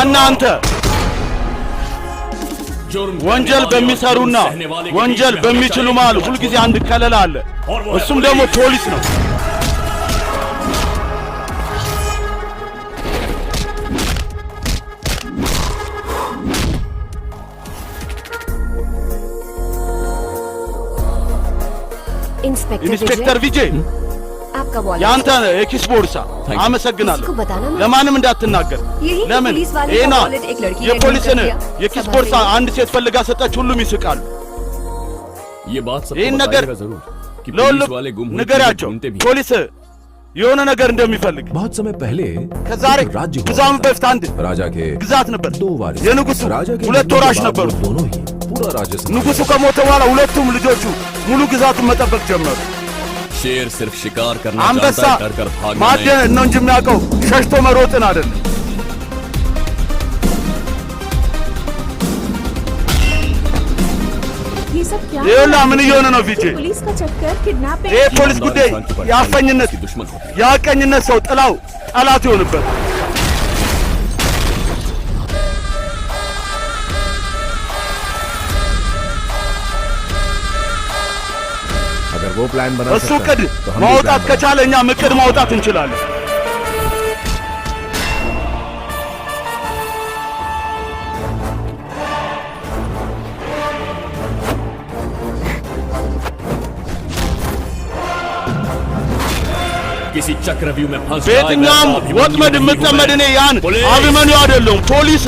ማናንተ ወንጀል በሚሰሩና ወንጀል በሚችሉ ማለት ሁሉ ጊዜ አንድ ከለላ አለ እሱም ደግሞ ፖሊስ ነው ኢንስፔክተር ቪጄ ያንተ የኪስ ቦርሳ አመሰግናለሁ ለማንም እንዳትናገር ለምን ኤና የፖሊስን የኪስ ቦርሳ አንድ ሴት ፈልጋ ሰጣች ሁሉም ይስቃሉ ይሄን ነገር ለሁሉም ንገራቸው ፖሊስ የሆነ ነገር እንደሚፈልግ बहुत समय पहले ከዛሬ ግዛም በፊት አንድ ግዛት ነበር የንጉሱ ሁለት ወራሽ ነበሩ दोनों ही पूरा राजस्थान ንጉሱ ከሞተ በኋላ ሁለቱም ልጆቹ ሙሉ ግዛቱን መጠበቅ ጀመሩ शेर सिर्फ शिकार करना አንበሳ चाहता है डर कर भागना ማደን ነው እንጂ የሚያውቀው ሸሽቶ መሮጥን አይደለም ये सब क्या ይኸውላ ምን እየሆነ ነው ቪጄ पुलिस का चक्कर किडनैपिंग ይሄ ፖሊስ ጉዳይ ያፈኝነት ያቀኝነት ሰው ጥላው ጠላት ይሆንበት अगर वो प्लान बना እሱ ቅድ ማውጣት ከቻለ እኛ ምክር ማውጣት እንችላለን किसी चक्रव्यूह में फंस ቤትኛም ወጥመድ የምጠመድ እኔ ያን አብመኑ አይደለም ፖሊስ